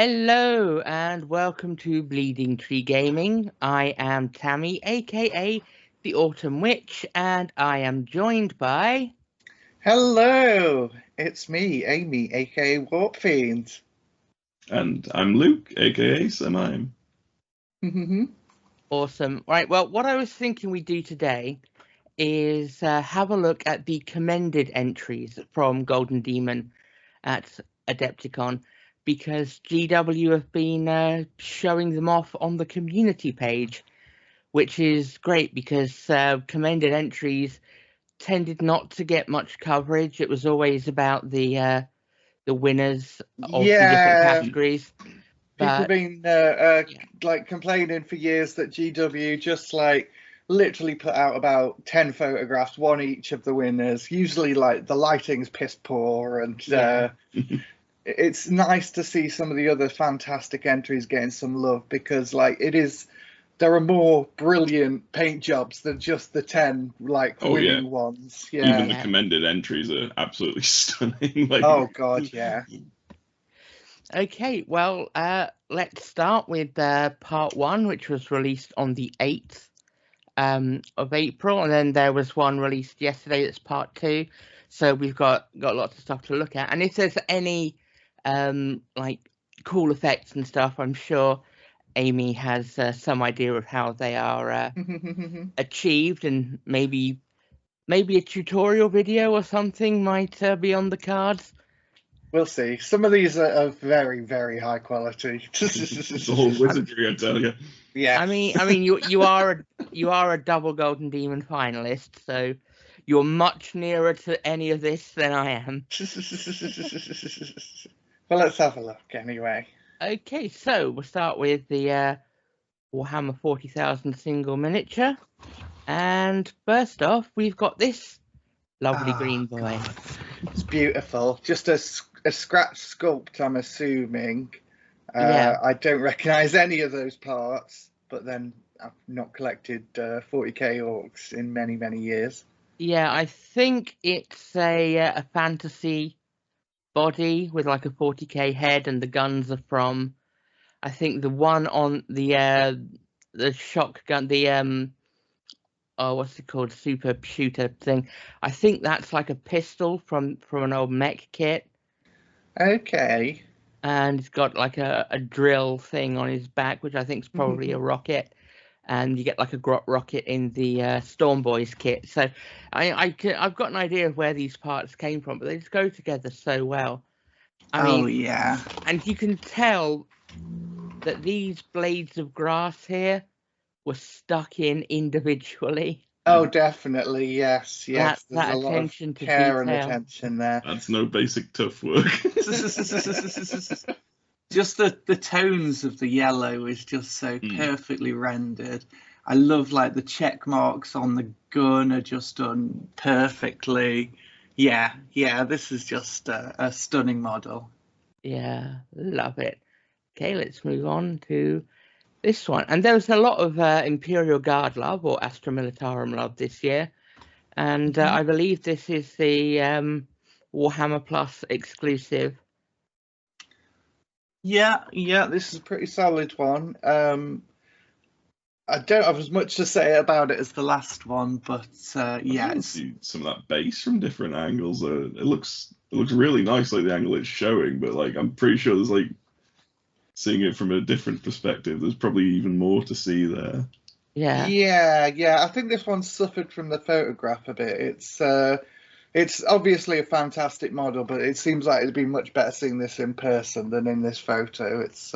Hello and welcome to Bleeding Tree Gaming. I am Tammy, aka the Autumn Witch, and I am joined by... Hello, it's me, Amy, aka Warp Fiend. And I'm Luke, aka Semime. Awesome. Right, well, what I was thinking we do today is have a look at the commended entries from Golden Demon at Adepticon, because GW have been showing them off on the community page, which is great because commended entries tended not to get much coverage. It was always about the winners of the different categories. People have been like complaining for years that GW just like literally put out about 10 photographs, one each of the winners. Usually like the lighting's piss poor, and it's nice to see some of the other fantastic entries getting some love, because like there are more brilliant paint jobs than just the 10 winning ones. Yeah. Even the commended entries are absolutely stunning. Oh god, yeah. Okay, well, let's start with part 1, which was released on the 8th of April, and then there was one released yesterday that's part 2. So we've got lots of stuff to look at, and if there's any like cool effects and stuff, I'm sure Amy has some idea of how they are achieved, and maybe a tutorial video or something might be on the cards. We'll see. Some of these are very, very high quality. It's all wizardry, I tell you. Yeah. I mean, you are a double Golden Demon finalist, so you're much nearer to any of this than I am. Well, let's have a look anyway. Okay, so we'll start with the Warhammer 40,000 single miniature, and first off, we've got this lovely green boy. God. It's beautiful. Just a scratch sculpt, I'm assuming. I don't recognise any of those parts, but then I've not collected 40k orcs in many, many years. Yeah, I think it's a fantasy body with like a 40k head, and the guns are from, I think the one on the shotgun, the what's it called, super shooter thing. I think that's like a pistol from an old mech kit. Okay. And it's got like a drill thing on his back, which I think is probably a rocket. And you get like a grot rocket in the Storm Boys kit. So I've got an idea of where these parts came from, but they just go together so well. I mean, yeah. And you can tell that these blades of grass here were stuck in individually. Oh, definitely, yes. That There's a lot of attention to care and detail. attention there. That's no basic tough work. Just the tones of the yellow is just so perfectly rendered. I love like the check marks on the gun are just done perfectly. Yeah, this is just a stunning model. Yeah, love it. Okay, let's move on to this one. And there was a lot of Imperial Guard love, or Astra Militarum love this year. And I believe this is the Warhammer Plus exclusive. Yeah, this is a pretty solid one. I don't have as much to say about it as the last one, but yeah, I see some of that base from different angles. It looks really nice, like the angle it's showing, but like I'm pretty sure there's like, seeing it from a different perspective, there's probably even more to see there. Yeah. I think this one suffered from the photograph a bit. It's obviously a fantastic model, but it seems like it'd be much better seeing this in person than in this photo. It's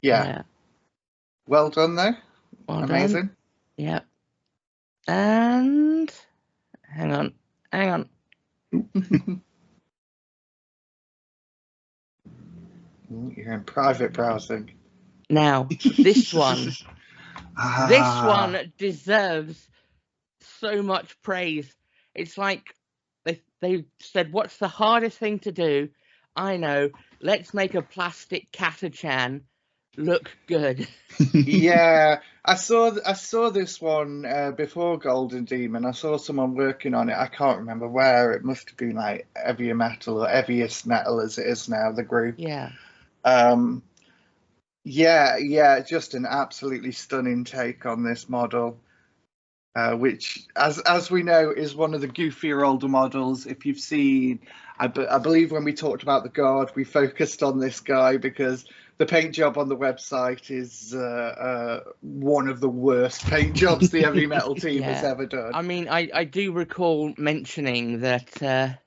yeah. Well done though. Well Amazing. Done. Yeah. And hang on. You're in private browsing. Now, this one. This one deserves so much praise. It's like they said, what's the hardest thing to do? I know. Let's make a plastic Catachan look good. Yeah, I saw this one before Golden Demon. I saw someone working on it. I can't remember where. It must have been like Heavier Metal or Heaviest Metal as it is now, the group. Yeah. Yeah, just an absolutely stunning take on this model, which, as we know, is one of the goofier older models. If you've seen, I believe when we talked about the Guard, we focused on this guy because the paint job on the website is one of the worst paint jobs the Heavy Metal team has ever done. I mean, I do recall mentioning that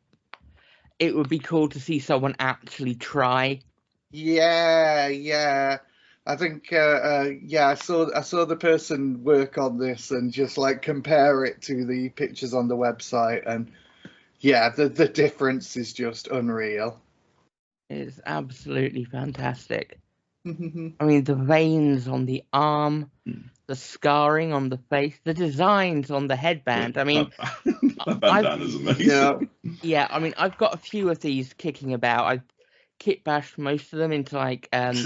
it would be cool to see someone actually try. Yeah. I think I saw the person work on this and just like compare it to the pictures on the website, and yeah, the difference is just unreal. It's absolutely fantastic. I mean, the veins on the arm, the scarring on the face, the designs on the headband. I mean, that bandana's amazing. Yeah, I mean, I've got a few of these kicking about. I've kit bashed most of them into like Chaos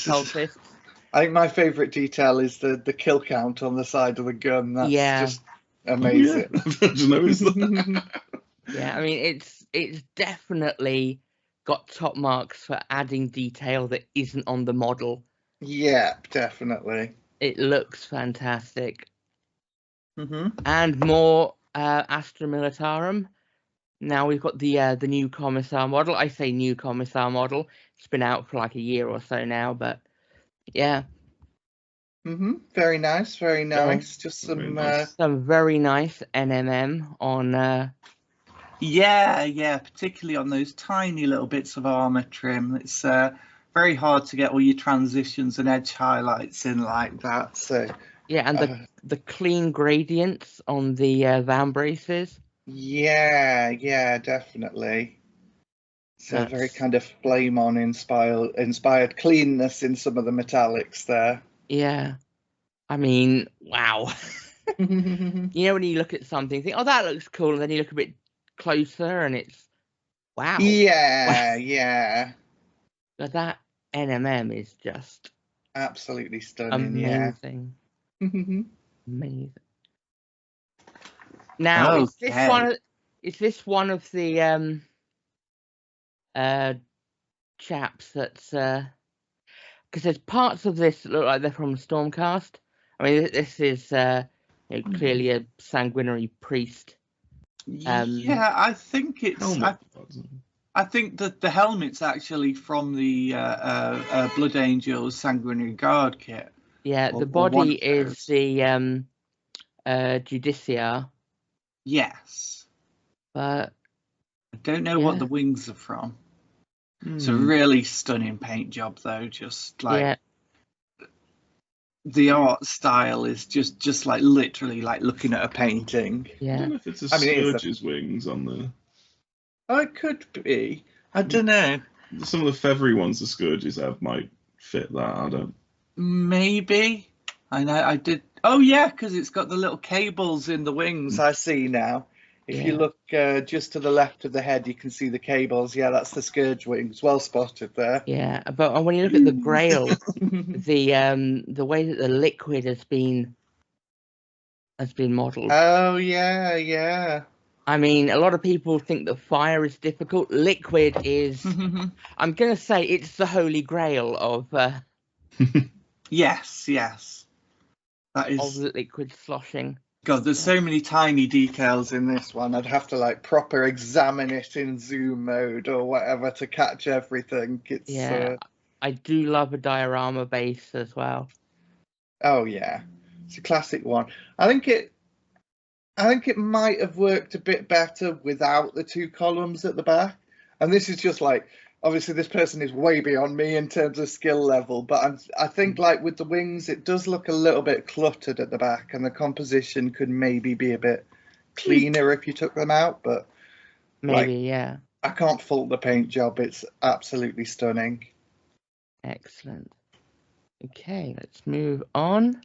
Cultists. I think my favourite detail is the kill count on the side of the gun. That's just amazing. Oh, yeah. I just noticed that. Yeah, I mean, it's definitely got top marks for adding detail that isn't on the model. Yeah, definitely. It looks fantastic. Mm-hmm. And more Astra Militarum. Now we've got the new Commissar model. I say new Commissar model. It's been out for like a year or so now, but yeah. Very nice, very nice. Just some very nice NMM on. Yeah, particularly on those tiny little bits of armor trim. It's very hard to get all your transitions and edge highlights in like that. So yeah, and the clean gradients on the van braces. Yeah, definitely. So very kind of Flame On inspired cleanness in some of the metallics there. Yeah, I mean, wow. You know, when you look at something, you think, oh, that looks cool, and then you look a bit closer, and it's wow. Yeah. But that NMM is just absolutely stunning. Amazing. Yeah. Amazing. Now, is this one of the chaps that's because there's parts of this that look like they're from Stormcast. I mean, this is clearly a sanguinary priest. Yeah, I think it's. I think that the helmet's actually from the Blood Angels Sanguinary Guard kit. Yeah, the body is the Judicia. Yes. But I don't know what the wings are from. It's a really stunning paint job, though. Just like the art style is just like literally like looking at a painting. Yeah. I don't know if it's a Scourge's wings on the. Oh, it could be. I don't know. Some of the feathery ones the Scourges have might fit that. I don't. Maybe. I know. I did. Oh yeah, because it's got the little cables in the wings. I see now. If you look just to the left of the head, you can see the cables. Yeah, that's the Scourge wings. Well spotted there. Yeah, but when you look at the Grail, the way that the liquid has been modelled. Oh yeah. I mean, a lot of people think that fire is difficult. Liquid is. I'm gonna say it's the holy grail of. Yes. That is of the liquid sloshing. God, there's so many tiny details in this one. I'd have to like proper examine it in zoom mode or whatever to catch everything. It's I do love a diorama base as well. Oh yeah, it's a classic one. I think it might have worked a bit better without the two columns at the back. And this is just like, obviously this person is way beyond me in terms of skill level, but I think like with the wings, it does look a little bit cluttered at the back, and the composition could maybe be a bit cleaner if you took them out, but maybe, I can't fault the paint job. It's absolutely stunning. Excellent. Okay, let's move on.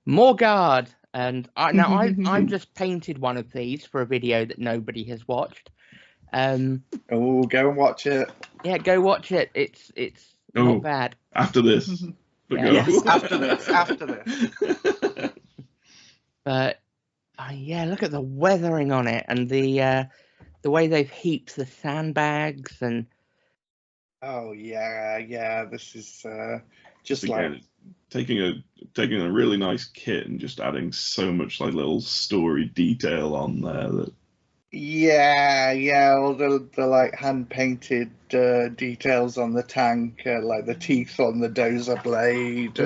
More Guard. And I've just painted one of these for a video that nobody has watched. Go and watch it. Yeah, go watch it. It's not bad. After this. Yes, after this. But look at the weathering on it and the way they've heaped the sandbags and Oh yeah. This is just like Again, taking a really nice kit and just adding so much like little story detail on there that all the like hand painted details on the tank, like the teeth on the dozer blade.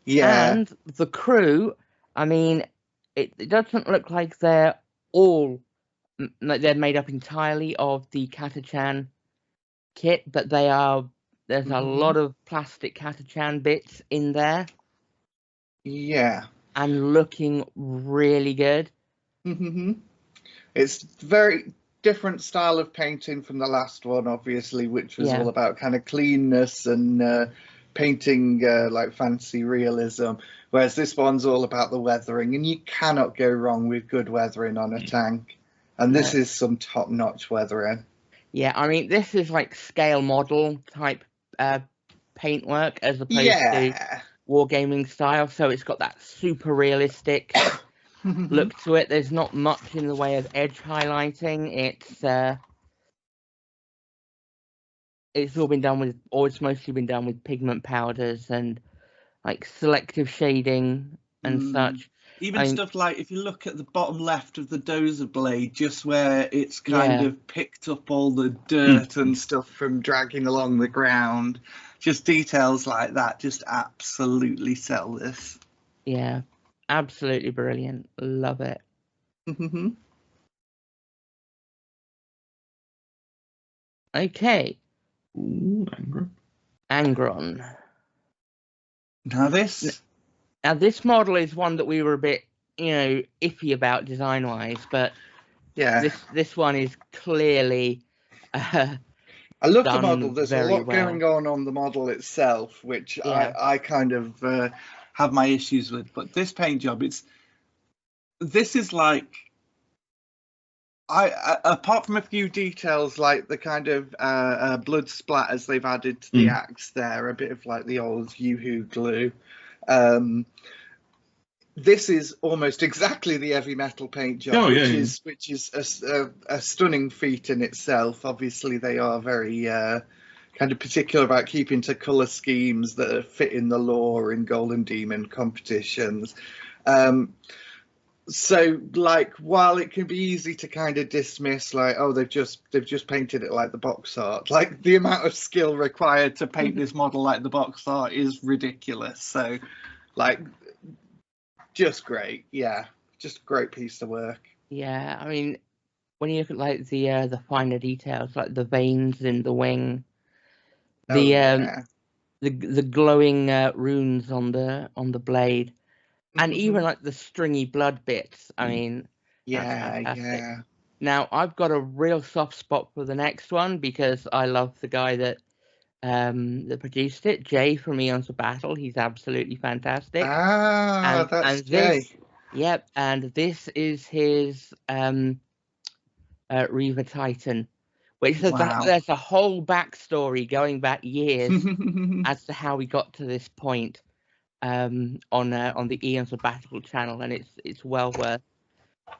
Yeah. And the crew, I mean, it doesn't look like they're all they're made up entirely of the Katachan kit, but there's a lot of plastic Katachan bits in there. Yeah. And looking really good. It's very different style of painting from the last one, obviously, which was all about kind of cleanness and painting like fancy realism, whereas this one's all about the weathering, and you cannot go wrong with good weathering on a tank. And this is some top-notch weathering. Yeah, I mean, this is like scale model type paintwork as opposed to wargaming style, so it's got that super realistic look to it. There's not much in the way of edge highlighting. It's all been done with, or it's mostly been done with pigment powders and like selective shading and such. Even stuff like, if you look at the bottom left of the dozer blade, just where it's kind of picked up all the dirt and stuff from dragging along the ground, just details like that just absolutely sell this. Yeah, absolutely brilliant. Love it. Okay. Ooh, Angron. Now this model is one that we were a bit, iffy about design-wise, but this one is clearly I love the model. There's a lot going on the model itself, which I kind of have my issues with. But this paint job, this is like, apart from a few details like the kind of blood splatters they've added to the axe there, a bit of like the old Yoo-hoo glue. This is almost exactly the heavy metal paint job, which is a stunning feat in itself. Obviously, they are very kind of particular about keeping to color schemes that fit in the lore in Golden Demon competitions. So, like, while it can be easy to kind of dismiss, like, oh, they've just painted it like the box art, like the amount of skill required to paint this model like the box art is ridiculous. So, like, just great, just a great piece of work. Yeah, I mean, when you look at like the finer details, like the veins in the wing, the glowing runes on the blade. And even like the stringy blood bits, I mean, that's fantastic. Now, I've got a real soft spot for the next one because I love the guy that produced it, Jay from Eons of Battle. He's absolutely fantastic. That's Jay. Yep, and this is his Reaver Titan, which there's a whole backstory going back years as to how we got to this point. On the Eons of Battle channel, and it's well worth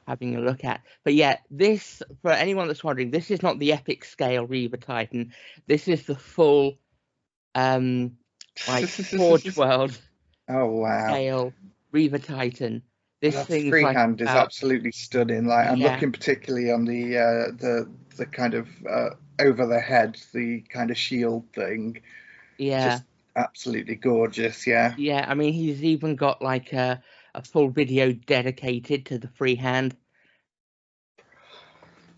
having a look at. But yeah, this, for anyone that's wondering, this is not the epic scale Reaver Titan. This is the full like Forge World scale Reaver Titan. This thing freehand is absolutely stunning. Like, I'm looking particularly on the kind of over the head, the kind of shield thing. Just absolutely gorgeous. I mean, he's even got like a full video dedicated to the freehand.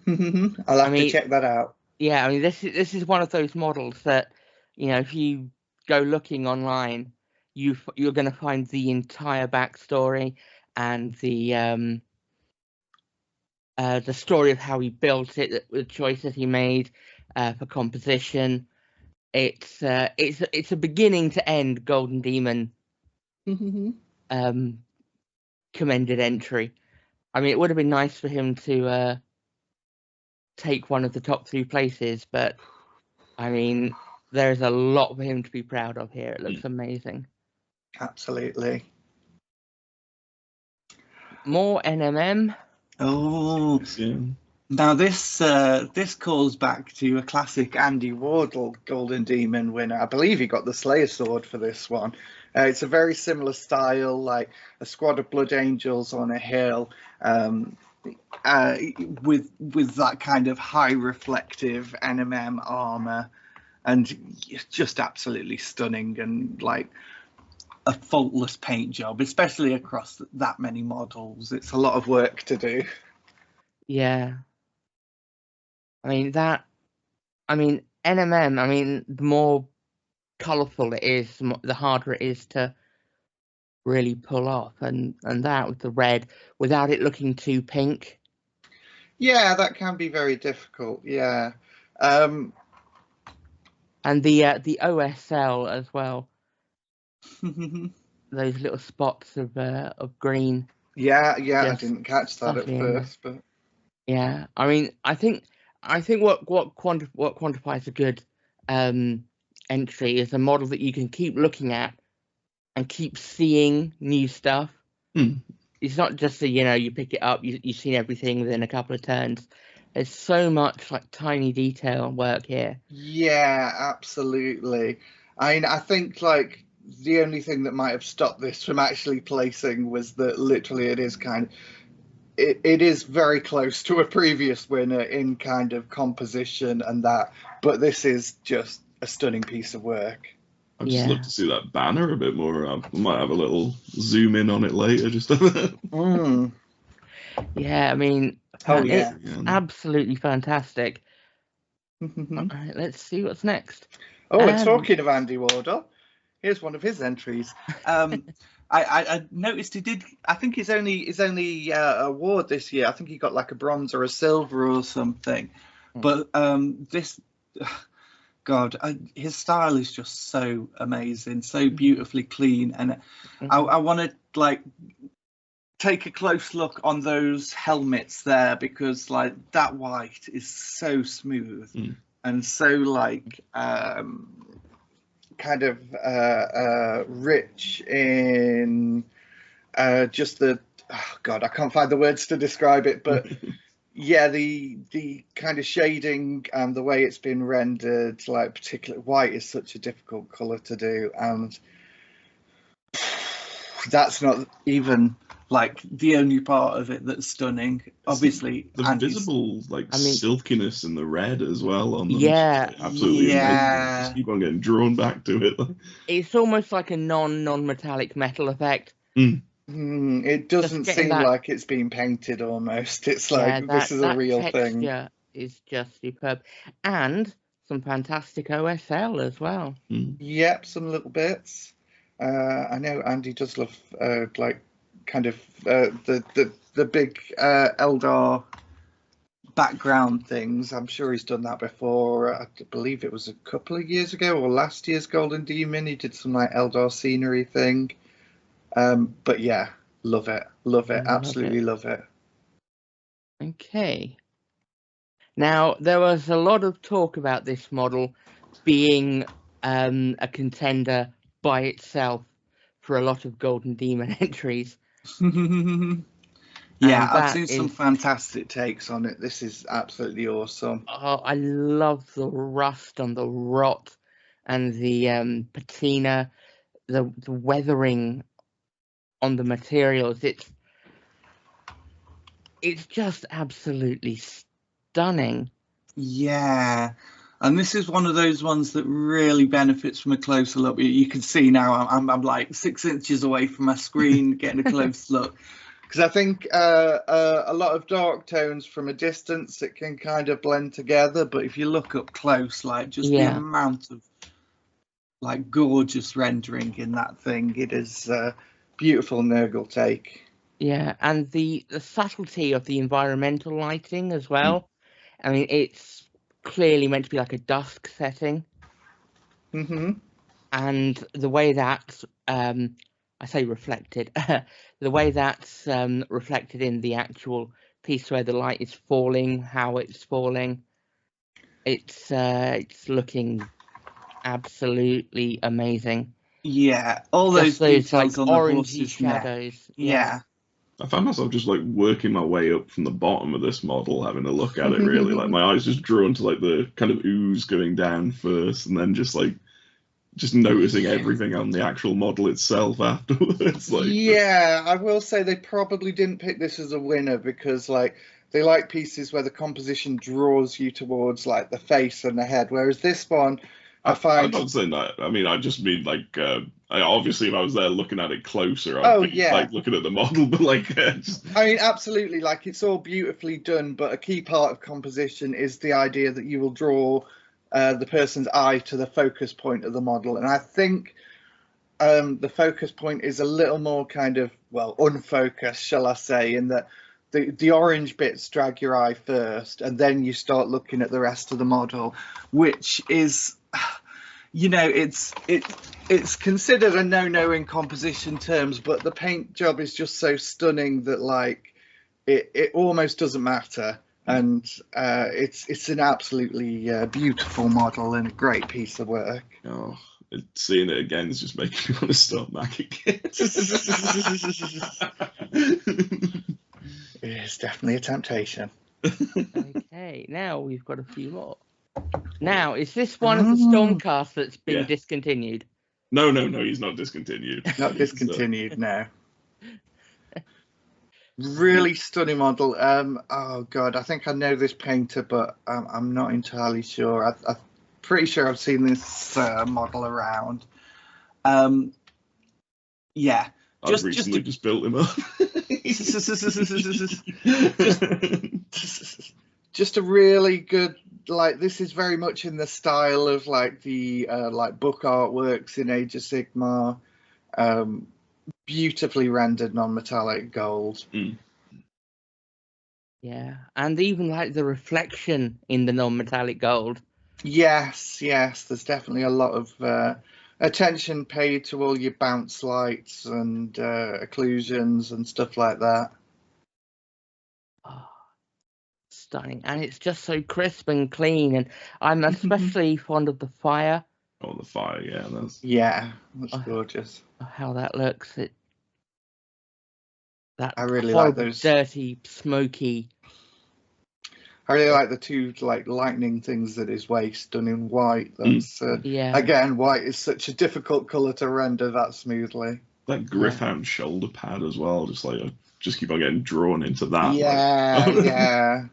I'll have to check that out. I mean, this is one of those models that, if you go looking online, you're going to find the entire backstory and the story of how he built it, the choices he made for composition. It's a beginning to end Golden Demon commended entry. I mean, it would have been nice for him to take one of the top 3 places, but I mean, there's a lot for him to be proud of here. It looks amazing. Absolutely. More NMM. Oh, Now this calls back to a classic Andy Wardle Golden Demon winner. I believe he got the Slayer Sword for this one. It's a very similar style, like a squad of Blood Angels on a hill, with that kind of high reflective NMM armor, and just absolutely stunning, and like a faultless paint job, especially across that many models. It's a lot of work to do. Yeah. I mean NMM, the more colourful it is, the harder it is to really pull off, and that with the red without it looking too pink. Yeah, that can be very difficult. Yeah. And the OSL as well. Those little spots of green. Yeah, I didn't catch that at first, but yeah, I think what quantifies a good entry is a model that you can keep looking at and keep seeing new stuff. It's not just you pick it up, you've seen everything within a couple of turns. There's so much like tiny detail work here. Yeah, absolutely. I think like the only thing that might have stopped this from actually placing was that literally it is it is very close to a previous winner in kind of composition and that, but this is just a stunning piece of work. I'd just love to see that banner a bit more. I might have a little zoom in on it later, just a bit. Yeah, it's absolutely fantastic. All right, let's see what's next. We're talking of Andy Wardle. Here's one of his entries. I noticed he did. I think his only award this year, I think he got like a bronze or a silver or something. But this, God, his style is just so amazing, so beautifully clean, and I want to like take a close look on those helmets there, because like that white is so smooth and so like kind of rich in just the God, I can't find the words to describe it, but yeah, the kind of shading and the way it's been rendered, like particularly white is such a difficult color to do, and that's not even like the only part of it that's stunning. Obviously, the visible silkiness in the red as well on them. Yeah, absolutely amazing. Just keep on getting drawn back to it. It's almost like a non-metallic metal effect. It doesn't seem like it's been painted. Almost, it's like this is a real thing. Yeah, is just superb, and some fantastic OSL as well. Yep, some little bits. I know Andy does love like kind of the big Eldar background things. I'm sure he's done that before. I believe it was a couple of years ago or last year's Golden Demon. He did some like Eldar scenery thing. But yeah, love it, absolutely love it. Okay. Now there was a lot of talk about this model being a contender by itself for a lot of Golden Demon entries. Yeah, I've seen some fantastic takes on it. This is absolutely awesome. Oh, I love the rust and the rot and the patina, the weathering on the materials. It's just absolutely stunning. Yeah. And this is one of those ones that really benefits from a closer look. You can see now I'm like 6 inches away from my screen getting a close look. Because I think a lot of dark tones from a distance, it can kind of blend together. But if you look up close, like just the amount of like gorgeous rendering in that thing, it is a beautiful Nurgle take. Yeah, and the subtlety of the environmental lighting as well. I mean, it's clearly meant to be like a dusk setting, and the way that I say reflected, the way that's reflected in the actual piece where the light is falling, how it's falling, it's looking absolutely amazing. Yeah, all those details like on orangey the shadows. Yeah. I found myself just like working my way up from the bottom of this model, having a look at it. Really, like my eyes just drawn to like the kind of ooze going down first, and then just noticing everything on the actual model itself afterwards. Like, yeah, I will say they probably didn't pick this as a winner because like they like pieces where the composition draws you towards like the face and the head, whereas this one I I'm find. not saying that. I mean, I just mean like, obviously, if I was there looking at it closer, Oh, I'd be yeah. like looking at the model. But like, just I mean, absolutely, like it's all beautifully done, but a key part of composition is the idea that you will draw the person's eye to the focus point of the model, and I think the focus point is a little more kind of, well, unfocused, shall I say, in that the orange bits drag your eye first, and then you start looking at the rest of the model, which is, you know, it's considered a no-no in composition terms, but the paint job is just so stunning that like it almost doesn't matter, and it's an absolutely beautiful model and a great piece of work. oh, seeing it again is just making me want to start Mac again. It is definitely a temptation. Okay, now we've got a few more. Now, is this one of the Stormcast that's been Yeah. discontinued? No, he's not discontinued. Not discontinued, no. Really stunning model. Oh god, I think I know this painter, but I'm not entirely sure. I'm pretty sure I've seen this model around. Yeah. I've recently just built him up. Just a really good, like, this is very much in the style of like the like book artworks in Age of Sigmar. Beautifully rendered non-metallic gold. Yeah, and even like the reflection in the non-metallic gold. Yes, there's definitely a lot of attention paid to all your bounce lights and occlusions and stuff like that. Oh, stunning, and it's just so crisp and clean, and I'm especially fond of the fire. Oh, the fire, yeah, that's gorgeous. How that looks, I really horrible, like those dirty, smoky. I really like the two like lightning things that is waist done in white. That's Yeah. Again, white is such a difficult colour to render that smoothly. That Griffhound shoulder pad as well. Just like I just keep on getting drawn into that. Yeah.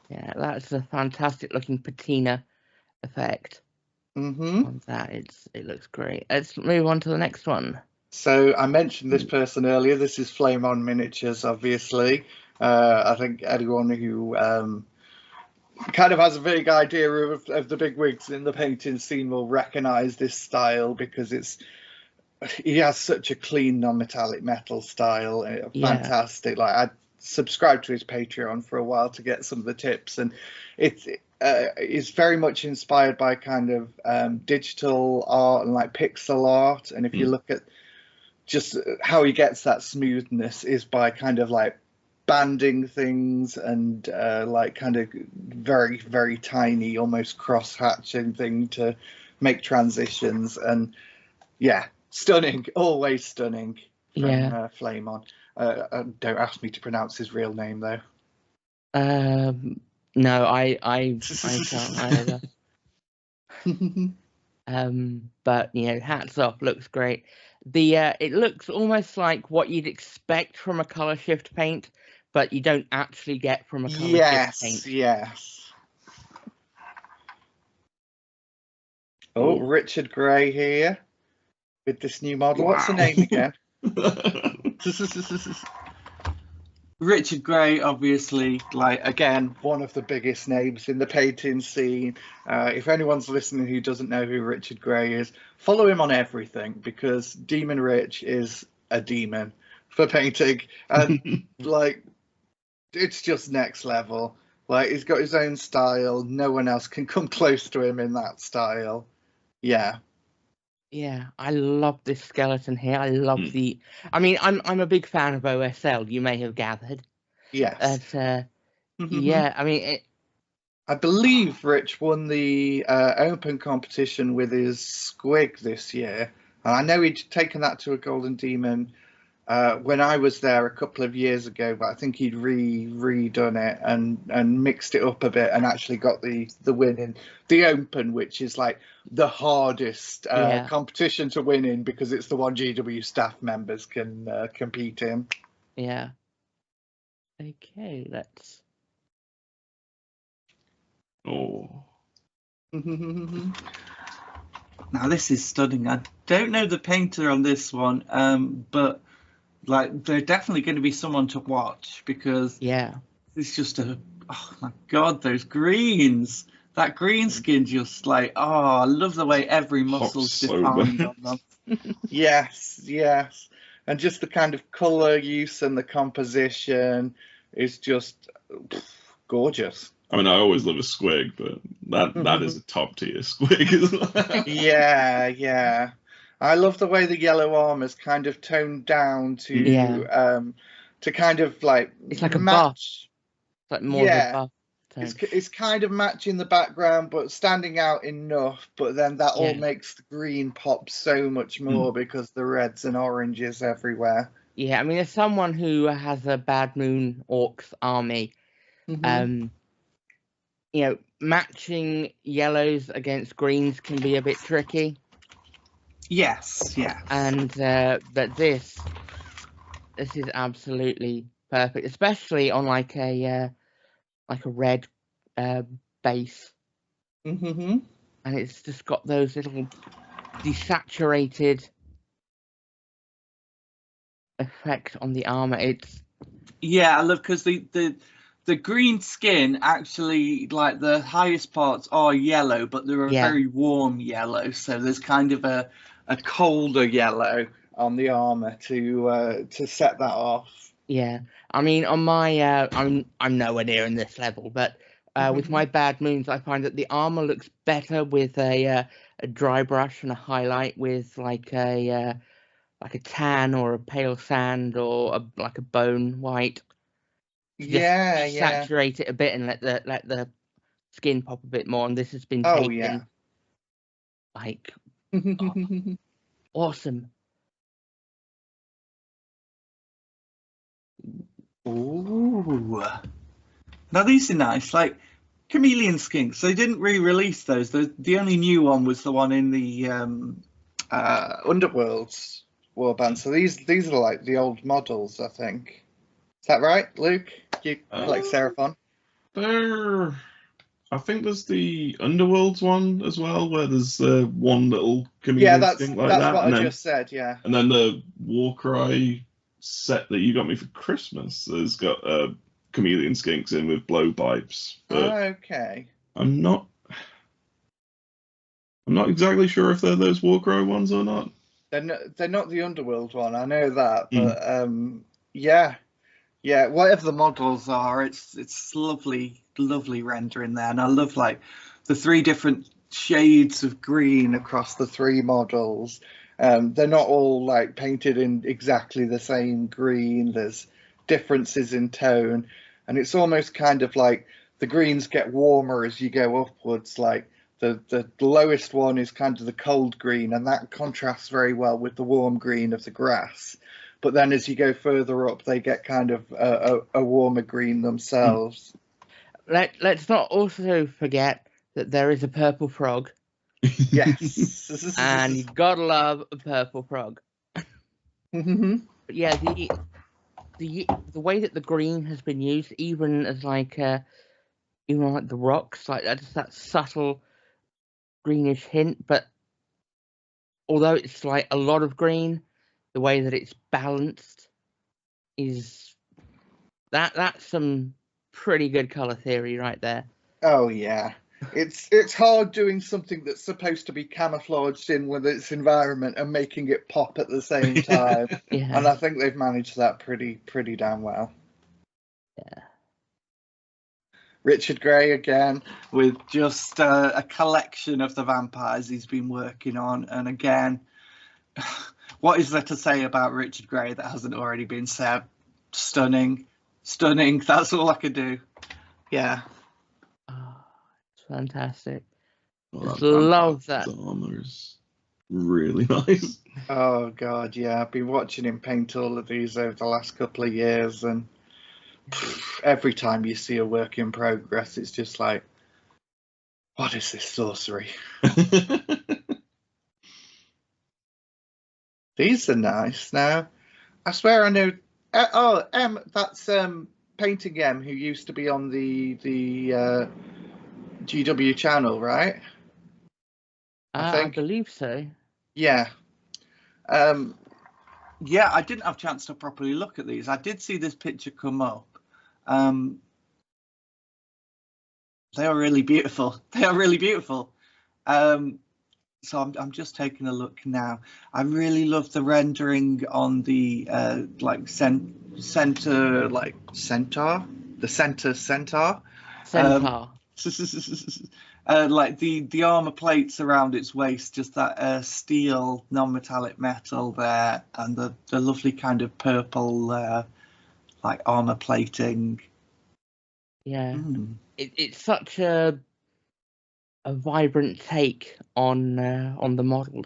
Yeah, that's a fantastic looking patina effect Mm-hmm. on that. It looks great. Let's move on to the next one. So I mentioned this person earlier. This is Flame On Miniatures, obviously. I think anyone who kind of has a vague idea of the big wigs in the painting scene will recognise this style because he has such a clean non-metallic metal style. Fantastic. Like I subscribed to his Patreon for a while to get some of the tips, and it's very much inspired by kind of digital art and like pixel art. And if you look at just how he gets that smoothness is by kind of like banding things and like kind of very, very tiny, almost cross-hatching thing to make transitions. And yeah, stunning, always stunning from Flame On. Don't ask me to pronounce his real name though. No, I can't either. But you know, hats off, looks great. It looks almost like what you'd expect from a color shift paint, but you don't actually get from a color shift paint. Yes. Oh, Richard Gray here with this new model. Wow. What's the name again? Richard Gray, obviously, like, again, one of the biggest names in the painting scene. If anyone's listening who doesn't know who Richard Gray is, follow him on everything because Demon Rich is a demon for painting. And, like, it's just next level. Like, he's got his own style. No one else can come close to him in that style. Yeah. Yeah, I love this skeleton here. I love I mean, I'm a big fan of OSL. You may have gathered. Yes. But, yeah, I mean, I believe Rich won the open competition with his Squig this year, and I know he'd taken that to a Golden Demon when I was there a couple of years ago, but I think he'd redone it and mixed it up a bit and actually got the win in the Open, which is like the hardest competition to win in because it's the one GW staff members can compete in. Yeah. Okay, let's. Oh. Now this is stunning. I don't know the painter on this one, but like they're definitely going to be someone to watch because it's just oh my god, those greens. That green skin just like, I love the way every muscle's defined on them. Yes. And just the kind of colour use and the composition is just gorgeous. I mean, I always love a squig, but that is a top tier squig as well. Yeah. I love the way the yellow armor's kind of toned down to kind of like it's like a match. buff. It's like more of a buff. It's kind of matching the background, but standing out enough. But then that all makes the green pop so much more because the reds and oranges everywhere. Yeah, I mean, as someone who has a Bad Moon Orcs army, you know, matching yellows against greens can be a bit tricky. Yes. And but this is absolutely perfect, especially on like a red base. And it's just got those little desaturated effect on the armor. I love because the green skin actually, like the highest parts are yellow, but they're a very warm yellow. So there's kind of a colder yellow on the armor to set that off. Yeah, I mean, on my I'm nowhere near in this level, but with my Bad Moons, I find that the armor looks better with a dry brush and a highlight with like a tan or a pale sand or like a bone white. Saturate it a bit and let the skin pop a bit more. And this has been taken like awesome. Ooh. Now these are nice, like chameleon skinks. They didn't re-release those. The only new one was the one in the Underworld's warband. So these are like the old models, I think. Is that right, Luke? You like Seraphon? I think there's the Underworlds one as well, where there's one little chameleon skink like that. That's what I just said, yeah. And then the Warcry set that you got me for Christmas has got chameleon skinks in with blowpipes. Okay. I'm not exactly sure if they're those Warcry ones or not. They're not the Underworld one, I know that, but yeah, whatever the models are, it's lovely rendering there, and I love like the 3 different shades of green across the 3 models. They're not all like painted in exactly the same green. There's differences in tone, and it's almost kind of like the greens get warmer as you go upwards. Like the lowest one is kind of the cold green, and that contrasts very well with the warm green of the grass. But then as you go further up, they get kind of a warmer green themselves. Let's not also forget that there is a purple frog. Yes. And you gotta love a purple frog. But yeah, the way that the green has been used, even like the rocks, like that's that subtle greenish hint, but although it's like a lot of green, the way that it's balanced is that's some pretty good color theory right there. Oh yeah. It's hard doing something that's supposed to be camouflaged in with its environment and making it pop at the same time. And I think they've managed that pretty damn well. Yeah. Richard Gray again with just a collection of the vampires he's been working on, and again, what is there to say about Richard Gray that hasn't already been said? Stunning. That's all I could do. Yeah. Oh, it's fantastic. Well, Just love that. Armor is really nice. Oh God, yeah. I've been watching him paint all of these over the last couple of years, and every time you see a work in progress, it's just like, what is this sorcery? These are nice. Now, I swear I know. That's Painting M, who used to be on the GW channel, right? I believe so. Yeah. Yeah, I didn't have a chance to properly look at these. I did see this picture come up. They are really beautiful. They are really beautiful. So I'm just taking a look now. I really love the rendering on the center centaur. Like the armor plates around its waist, just that steel non-metallic metal there, and the lovely kind of purple like armor plating. Yeah, it's such a vibrant take on the models.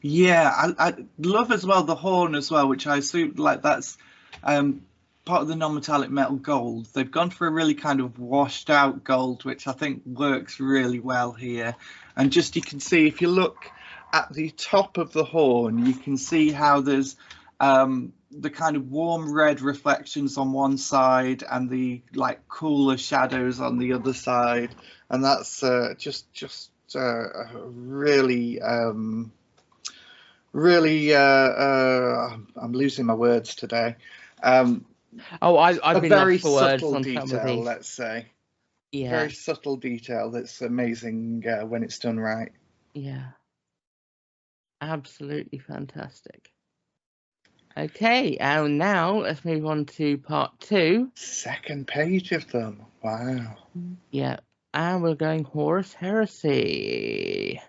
Yeah, I love as well the horn as well, which I assume like that's part of the non-metallic metal gold. They've gone for a really kind of washed out gold, which I think works really well here. And just you can see, if you look at the top of the horn, you can see how there's the kind of warm red reflections on one side and the like cooler shadows on the other side. And that's really I'm losing my words today. I've been very lost for words subtle on some of detail, these. let's say. Yeah, very subtle detail that's amazing when it's done right. Yeah, absolutely fantastic. Okay, and now let's move on to part 2. Second page of them. Wow. Yeah, and we're going Horus Heresy.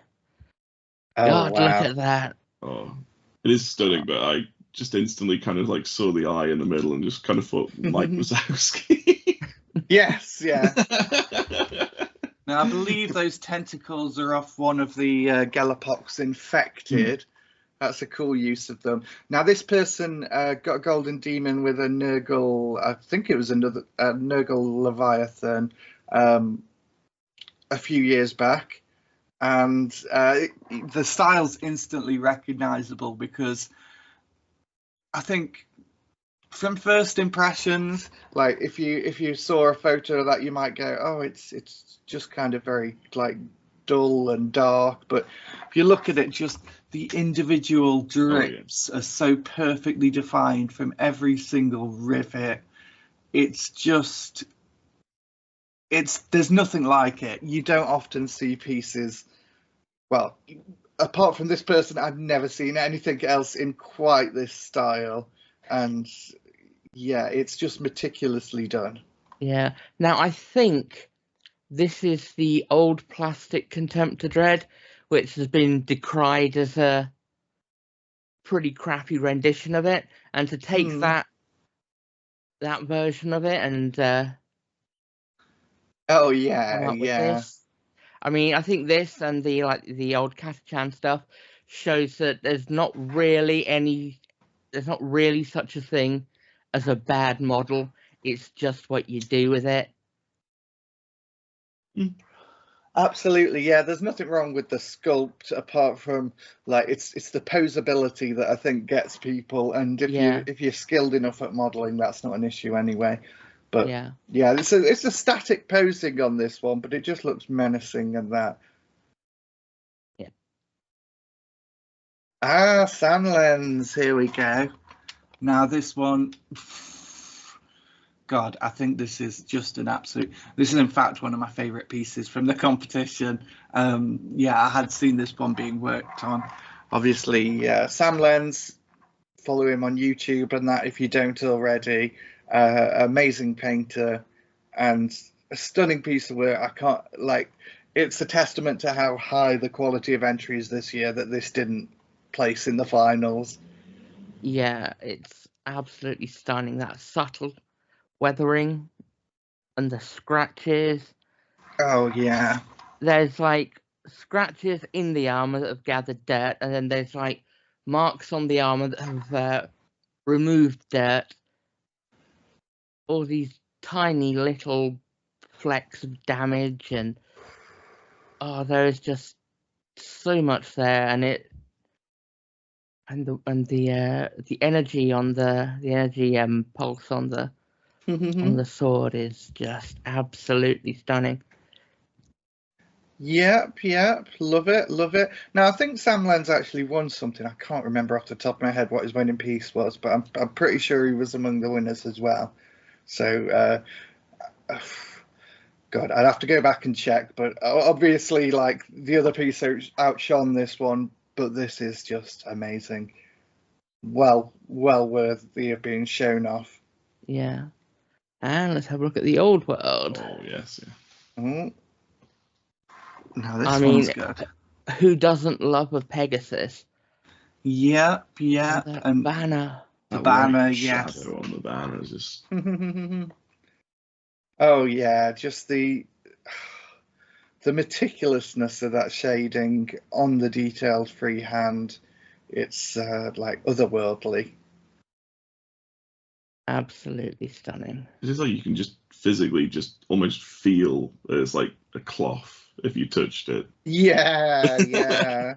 Oh, God, wow. look at that. Oh, it is stunning, but I just instantly kind of like saw the eye in the middle and just kind of thought Mike Wazowski. Yes, yeah. Now I believe those tentacles are off one of the Galapox infected. That's a cool use of them. Now this person got a golden demon with a Nurgle, I think it was another Nurgle Leviathan a few years back, and the style's instantly recognizable, because I think from first impressions, like if you saw a photo of that, you might go, oh, it's just kind of very like dull and dark, but if you look at it, just the individual drips are so perfectly defined from every single rivet. It's just, there's nothing like it. You don't often see pieces, well, apart from this person, I've never seen anything else in quite this style. And yeah, it's just meticulously done. Yeah. Now I think this is the old plastic Contemptor Dread, which has been decried as a pretty crappy rendition of it, and to take that version of it and oh yeah, this. I mean, I think this and the old Katachan stuff shows that there's not really such a thing as a bad model. It's just what you do with it. Absolutely, yeah. There's nothing wrong with the sculpt apart from like it's the posability that I think gets people, and if you're skilled enough at modeling, that's not an issue anyway. But yeah, it's a static posing on this one, but it just looks menacing and that. Yeah. Sanlens, here we go. Now this one, God, I think this is just an absolute. This is in fact one of my favourite pieces from the competition. I had seen this one being worked on. Obviously, Sanlens, follow him on YouTube and that if you don't already. Amazing painter and a stunning piece of work. It's a testament to how high the quality of entries this year that this didn't place in the finals. Yeah, it's absolutely stunning. That subtle weathering and the scratches. Oh yeah. There's like scratches in the armor that have gathered dirt, and then there's like marks on the armor that have removed dirt. All these tiny little flecks of damage, and there is just so much there, and the energy on the energy pulse on the sword is just absolutely stunning. Yep, love it. Now I think Sam Lenz actually won something. I can't remember off the top of my head what his winning piece was, but I'm pretty sure he was among the winners as well. So, God, I'd have to go back and check. But obviously, like the other piece outshone this one, but this is just amazing. Well worthy of being shown off. Yeah, and let's have a look at the old world. Oh yes, yeah. Oh. Now this one's good. Who doesn't love a Pegasus? Yep. And banner. The banner, yes. yes. Shadow on the banner is just. Oh yeah, just the meticulousness of that shading on the detailed freehand. It's like otherworldly. Absolutely stunning. It's just like you can just physically just almost feel that it's like a cloth if you touched it. Yeah.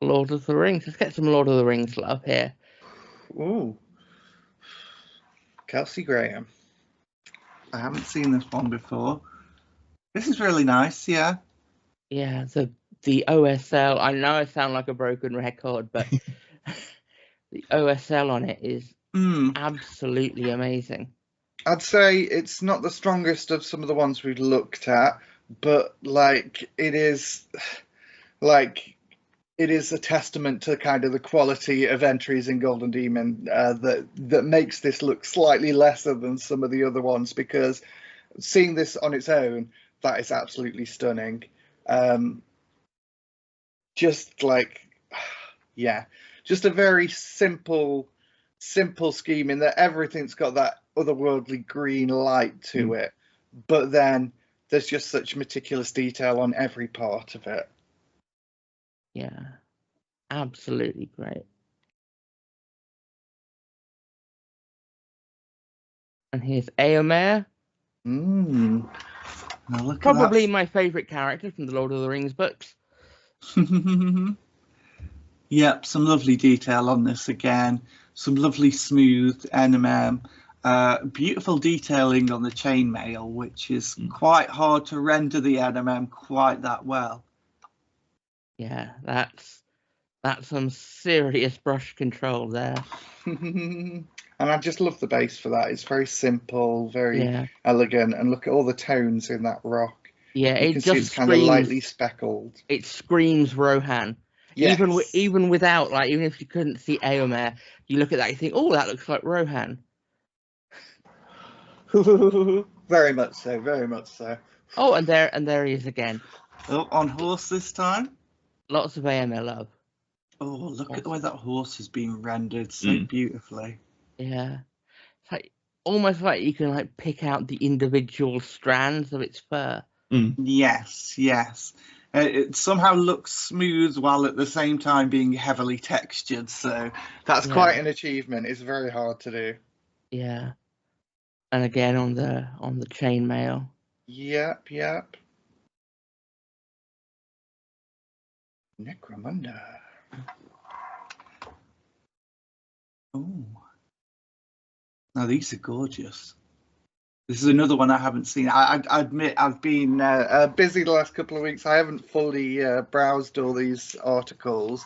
Lord of the Rings. Let's get some Lord of the Rings love here. Ooh. Kelsey Graham. I haven't seen this one before. This is really nice, yeah. Yeah, the OSL. I know I sound like a broken record, but the OSL on it is absolutely amazing. I'd say it's not the strongest of some of the ones we've looked at, but like it is a testament to kind of the quality of entries in Golden Demon that makes this look slightly lesser than some of the other ones, because seeing this on its own, that is absolutely stunning. Just like, yeah, just a very simple scheme in that everything's got that otherworldly green light to it, but then there's just such meticulous detail on every part of it. Yeah, absolutely great. And here's Éomer. Now look Probably my favourite character from the Lord of the Rings books. Yep, some lovely detail on this again. Some lovely smooth NMM. Beautiful detailing on the chainmail, which is quite hard to render the NMM quite that well. Yeah, that's some serious brush control there. And I just love the base for that. It's very simple, very elegant, and look at all the tones in that rock. Yeah, you it can just see it's kind of lightly speckled. It screams Rohan. Yes. Even without, like, even if you couldn't see Éomer, you look at that, you think, oh, that looks like Rohan. Very much so. Oh, and there he is again. Oh, on horse this time. Lots of Éomer love. Oh, look at the way that horse is being rendered so beautifully. Yeah, it's like almost like you can like pick out the individual strands of its fur. Yes. It somehow looks smooth while at the same time being heavily textured. So that's quite an achievement. It's very hard to do. Yeah, and again on the chainmail. Yep. Necromunda. Oh, now these are gorgeous. This is another one I haven't seen. I admit I've been busy the last couple of weeks. I haven't fully browsed all these articles.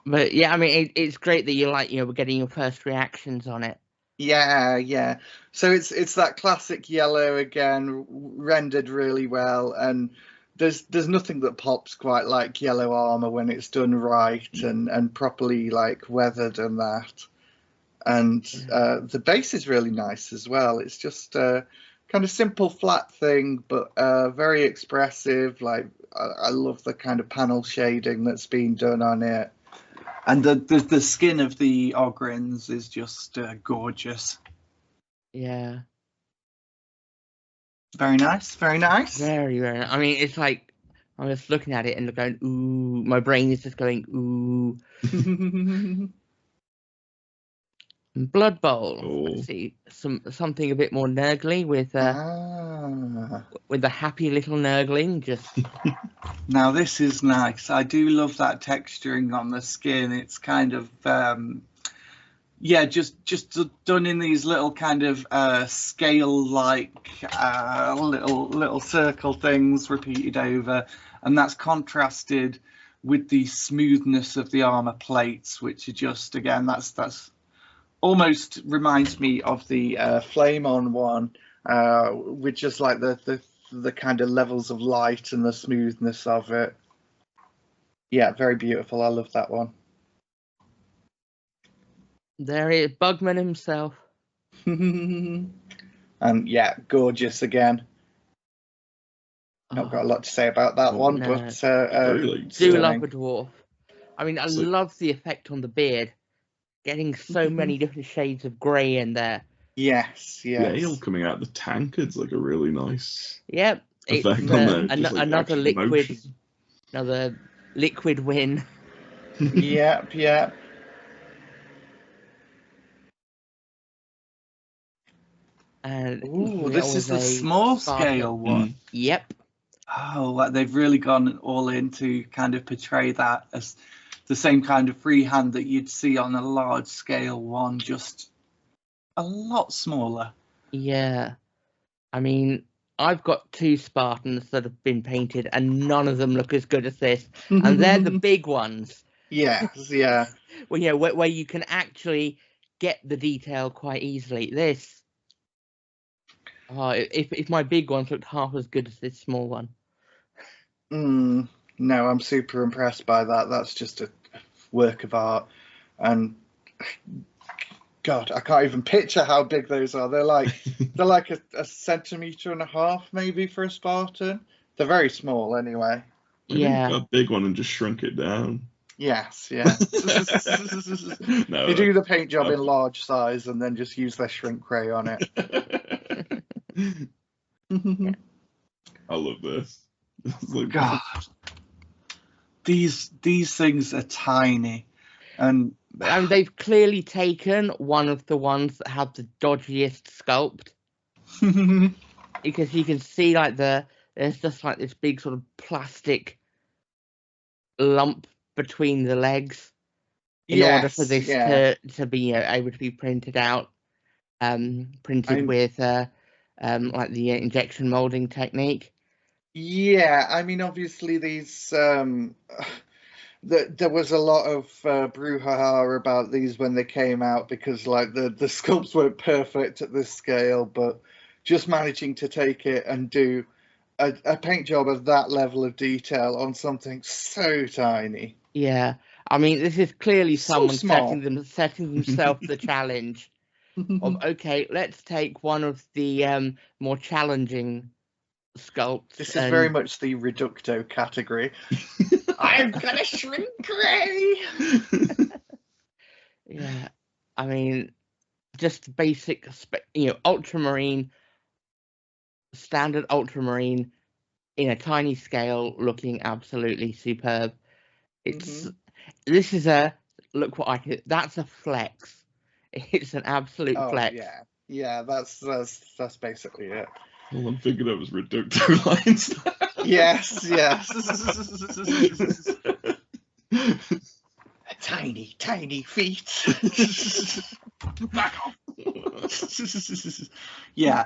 But yeah, I mean, it's great that we're getting your first reactions on it. Yeah. So it's that classic yellow again, rendered really well, and there's nothing that pops quite like yellow armor when it's done right and properly like weathered and that. And the base is really nice as well. It's just a kind of simple flat thing, but very expressive. Like I love the kind of panel shading that's been done on it. And the skin of the Ogrins is just gorgeous. Yeah. Very nice, very nice. Very, very. I mean, it's like I'm just looking at it and going, ooh. My brain is just going, ooh. Blood Bowl. Oh. Let's see, something a bit more nurgly with the happy little nurgling. Just Now this is nice. I do love that texturing on the skin. It's kind of just done in these little kind of scale-like little circle things repeated over, and that's contrasted with the smoothness of the armor plates, which are just, again, that's almost reminds me of the Flame On one, with just like the kind of levels of light and the smoothness of it. Yeah, very beautiful. I love that one. there is Bugman himself. And yeah, gorgeous again. Not got a lot to say about that one, no. but Do love a dwarf. I mean, I love the effect on the beard, getting so many different shades of grey in there. Yes. The ale coming out of the tankard's like a really nice Yep. effect on there. Another liquid, another liquid win. Yep. And ooh, this is the small scale one. Yep. Oh, like they've really gone all in to kind of portray that as the same kind of freehand that you'd see on a large scale one, just a lot smaller. Yeah. I mean, I've got 2 Spartans that have been painted and none of them look as good as this. And they're the big ones. Yes, yeah. Well, yeah, where you can actually get the detail quite easily. This, if my big ones looked half as good as this small one. No, I'm super impressed by that. That's just a work of art. And God, I can't even picture how big those are. They're like a centimetre and a half maybe for a Spartan. They're very small anyway. Yeah. A big one and just shrunk it down. Yes, yeah. No, they do the paint job in large size and then just use their shrink ray on it. I love this. Like, God, these things are tiny, and I mean, they've clearly taken one of the ones that have the dodgiest sculpt, because you can see like there's just like this big sort of plastic lump between the legs in order for this to be able to be printed out, with like the injection molding technique. Yeah, I mean, obviously these there was a lot of brouhaha about these when they came out because like the sculpts weren't perfect at this scale, but just managing to take it and do a paint job of that level of detail on something so tiny. Yeah, I mean, this is clearly someone setting themselves the challenge of, okay, let's take one of the more challenging sculpts. This is very much the Reducto category. I'm gonna shrink Ray. Yeah, I mean, just basic, ultramarine, standard ultramarine in a tiny scale, looking absolutely superb. It's this is a look what I could. That's a flex. It's an absolute flex. Yeah. That's basically it. All I'm thinking of is Reducto lines. Yes. Tiny feet. Back off. Yeah.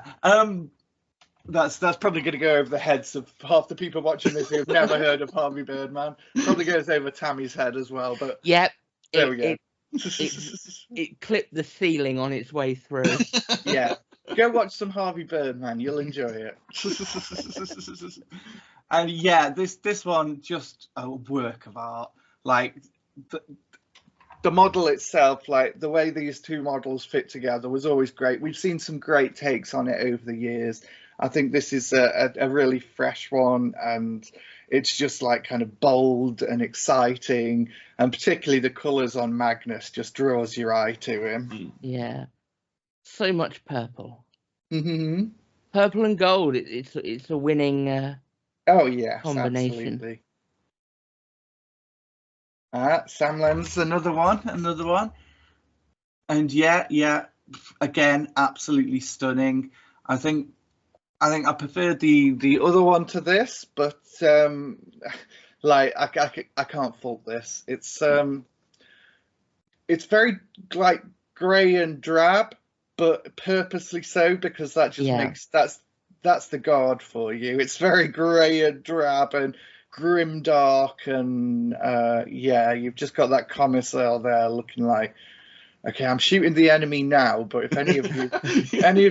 That's probably going to go over the heads of half the people watching this who have never heard of Harvey Birdman. Probably goes over Tammy's head as well. But yep, there we go. It clipped the ceiling on its way through. Yeah. Go watch some Harvey Birdman. You'll enjoy it. And yeah, this one just a work of art. Like the model itself, like the way these two models fit together was always great. We've seen some great takes on it over the years. I think this is a really fresh one, and it's just like kind of bold and exciting, and particularly the colours on Magnus just draws your eye to him. Yeah, so much purple. purple and gold. It's a winning Oh yes, combination. absolutely. Sam Len's another one. And yeah, again, absolutely stunning. I think I prefer the other one to this, but like I can't fault this. It's very like grey and drab, but purposely so, because that just makes that's the guard for you. It's very grey and drab and grim dark, and yeah, you've just got that commissar there looking like, okay, I'm shooting the enemy now, but if any of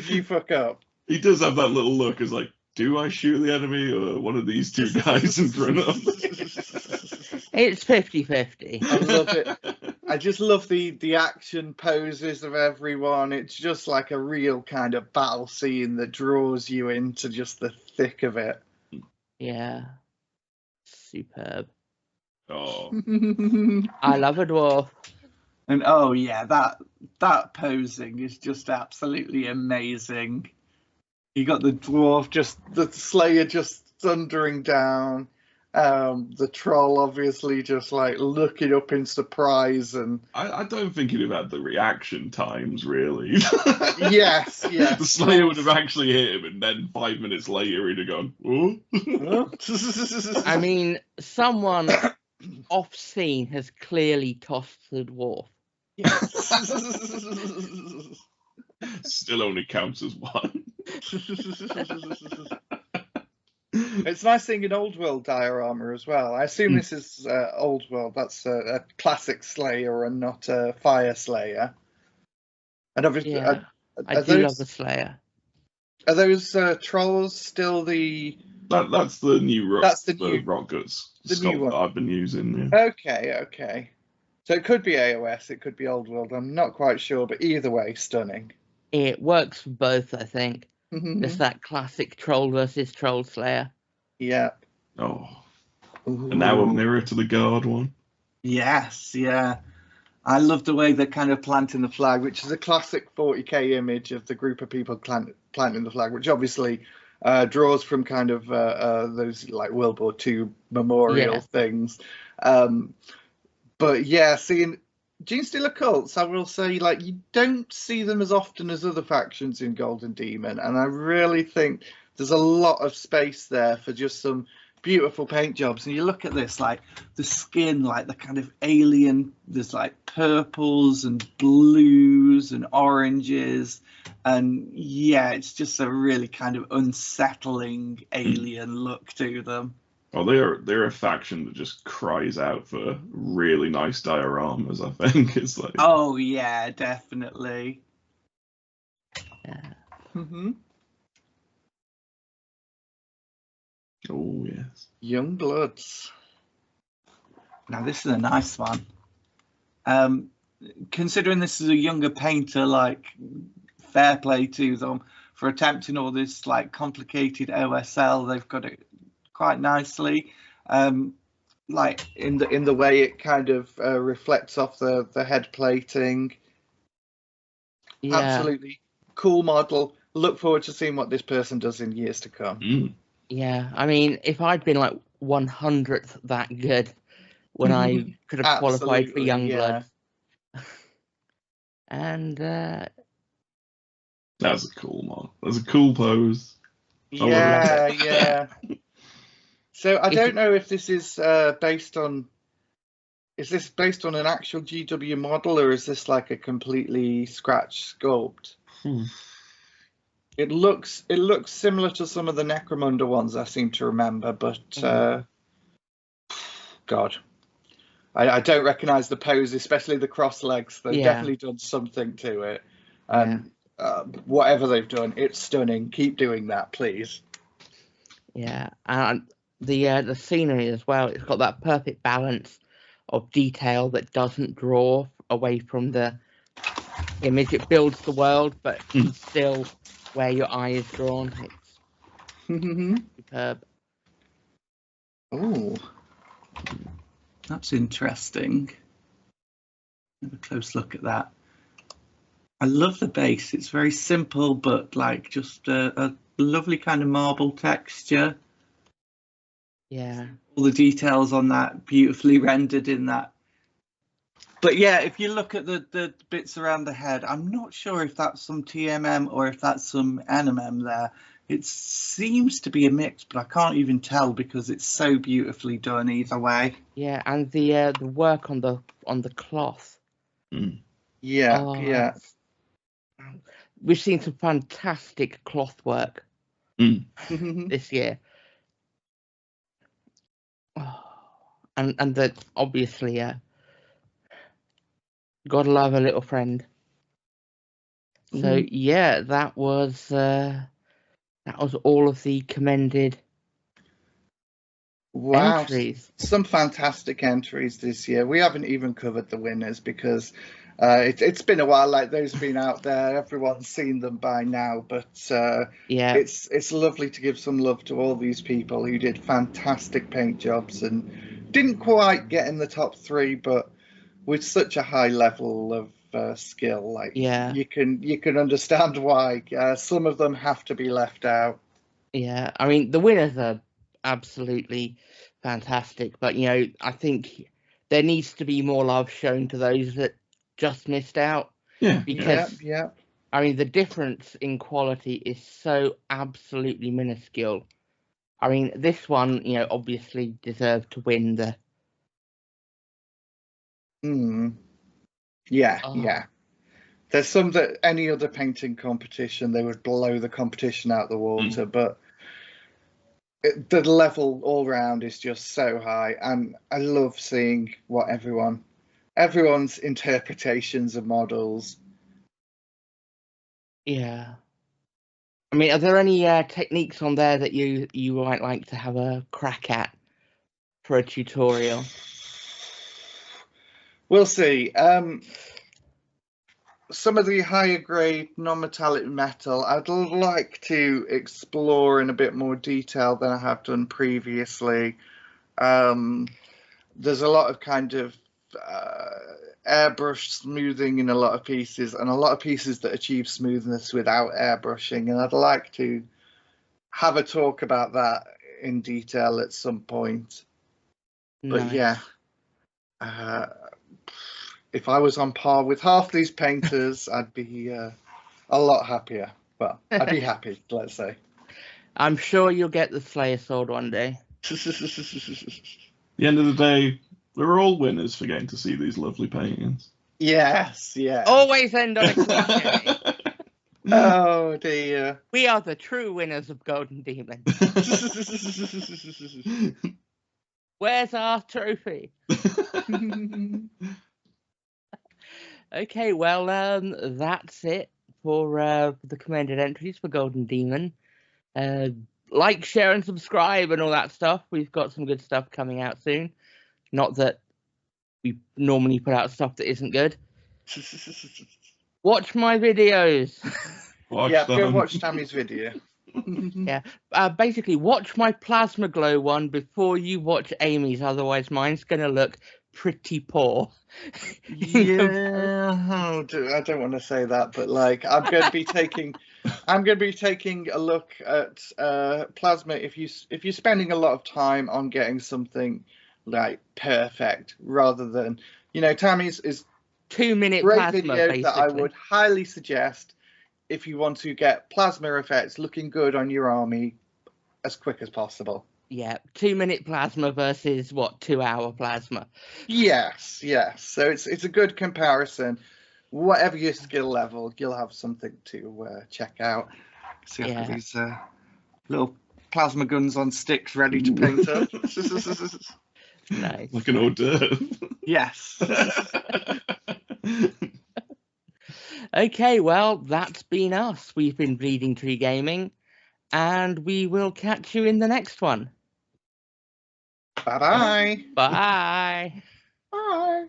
you fuck up. He does have that little look as like, do I shoot the enemy or one of these two guys in front of me? It's 50-50. I love it. I just love the action poses of everyone. It's just like a real kind of battle scene that draws you into just the thick of it. Yeah. Superb. Oh. I love a dwarf. And oh yeah, that posing is just absolutely amazing. You got the dwarf, just the Slayer just thundering down, the troll obviously just like looking up in surprise, and I don't think he'd have had the reaction times really. yes. The Slayer would have actually hit him, and then 5 minutes later he'd have gone, oh. I mean, someone off scene has clearly tossed the dwarf. Still only counts as one. It's nice seeing an Old World diorama as well. I assume this is Old World. That's a classic Slayer and not a Fire Slayer. And obviously, Yeah, I do love the Slayer. Are those trolls still the? That's the new rock. That's the new rock guts. The stuff new one that I've been using. Yeah. Okay. So it could be AOS, it could be Old World. I'm not quite sure, but either way, stunning. It works for both, I think. It's that classic troll versus troll Slayer. Yeah. Oh. And now a mirror to the guard one. Yes, yeah. I love the way they're kind of planting the flag, Which is a classic 40k image of the group of people planting the flag, which obviously draws from kind of those like World War II memorial things. But yeah, seeing Genestealer cults, I will say, like, you don't see them as often as other factions in Golden Demon, and I really think there's a lot of space there for just some beautiful paint jobs. And you look at this, like the skin, like the kind of alien, there's like purples and blues and oranges, and yeah, it's just a really kind of unsettling alien look to them. Oh, they're a faction that just cries out for really nice dioramas, I think. It's like, oh yeah, definitely. Yeah. Oh yes. Young Bloods. Now this is a nice one. Considering this is a younger painter, like, fair play to them for attempting all this like complicated OSL. They've got it quite nicely, like in the way it kind of reflects off the head plating. Yeah. Absolutely cool model. Look forward to seeing what this person does in years to come. Yeah, I mean, if I'd been like 100th that good when I could have qualified for Youngblood. And that's a cool model. That's a cool pose. Yeah. So I don't know if this is based on. Is this based on an actual GW model, or is this like a completely scratch sculpt? It looks similar to some of the Necromunda ones I seem to remember, but God, I don't recognise the pose, especially the cross legs. They've definitely done something to it, and whatever they've done, it's stunning. Keep doing that, please. Yeah, and the scenery as well. It's got that perfect balance of detail that doesn't draw away from the image. It builds the world, but still where your eye is drawn. It's superb. Oh, that's interesting. Have a close look at that. I love the base. It's very simple, but like just a lovely kind of marble texture. Yeah. All the details on that beautifully rendered in that. But yeah, if you look at the bits around the head, I'm not sure if that's some TMM or if that's some NMM there. It seems to be a mix, but I can't even tell because it's so beautifully done either way. Yeah, and the work on the cloth. Yeah, Oh, yeah. We've seen some fantastic cloth work this year. Oh, and that obviously, gotta love a little friend. So yeah, that was all of the commended Wow, entries. some fantastic entries this year. We haven't even covered the winners because it's been a while. Like, those have been out there, everyone's seen them by now. But Yeah, it's lovely to give some love to all these people who did fantastic paint jobs and didn't quite get in the top 3, but with such a high level of skill, like yeah, you can understand why some of them have to be left out. yeah. I mean, the winners are absolutely fantastic, but I think there needs to be more love shown to those that just missed out. Yeah, Because Yeah. I mean, the difference in quality is so absolutely minuscule. I mean, this one, obviously deserved to win the. Yeah, Oh, yeah. There's some that any other painting competition, they would blow the competition out the water, but the level all round is just so high, and I love seeing what everyone's interpretations of models. yeah. I mean, are there any techniques on there that you might like to have a crack at for a tutorial? We'll see. Some of the higher grade non-metallic metal I'd like to explore in a bit more detail than I have done previously. There's a lot of kind of airbrush smoothing in a lot of pieces, and a lot of pieces that achieve smoothness without airbrushing, and I'd like to have a talk about that in detail at some point. But Nice. yeah, if I was on par with half these painters, I'd be a lot happier. Well, I'd be happy, let's say. I'm sure you'll get the Slayer sword one day. At the end of the day, we're all winners for getting to see these lovely paintings. Yes, yeah. Always end on a cliche. Oh dear. We are the true winners of Golden Demon. Where's our trophy? Okay, well, that's it for the commended entries for Golden Demon. Like, share, and subscribe, and all that stuff. We've got some good stuff coming out soon. Not that we normally put out stuff that isn't good. Watch my videos. Go watch Tammy's video. Yeah, basically, watch my Plasma Glow one before you watch Amy's. Otherwise, mine's gonna look pretty poor. Yeah, I don't want to say that, but like, I'm going to be taking a look at Plasma. If you're spending a lot of time on getting something like perfect, rather than Tammy's is 2-minute great Plasma, video basically. that I would highly suggest if you want to get Plasma effects looking good on your army as quick as possible. Yeah, 2-minute Plasma versus 2-hour Plasma. Yes. So it's a good comparison. Whatever your skill level, you'll have something to check out. See, I've got these little plasma guns on sticks ready to paint up. Nice. Like an hors d'oeuvre. Yes. Okay, well, that's been us. We've been Bleeding Tree Gaming, and we will catch you in the next one. Bye-bye. Bye. Bye.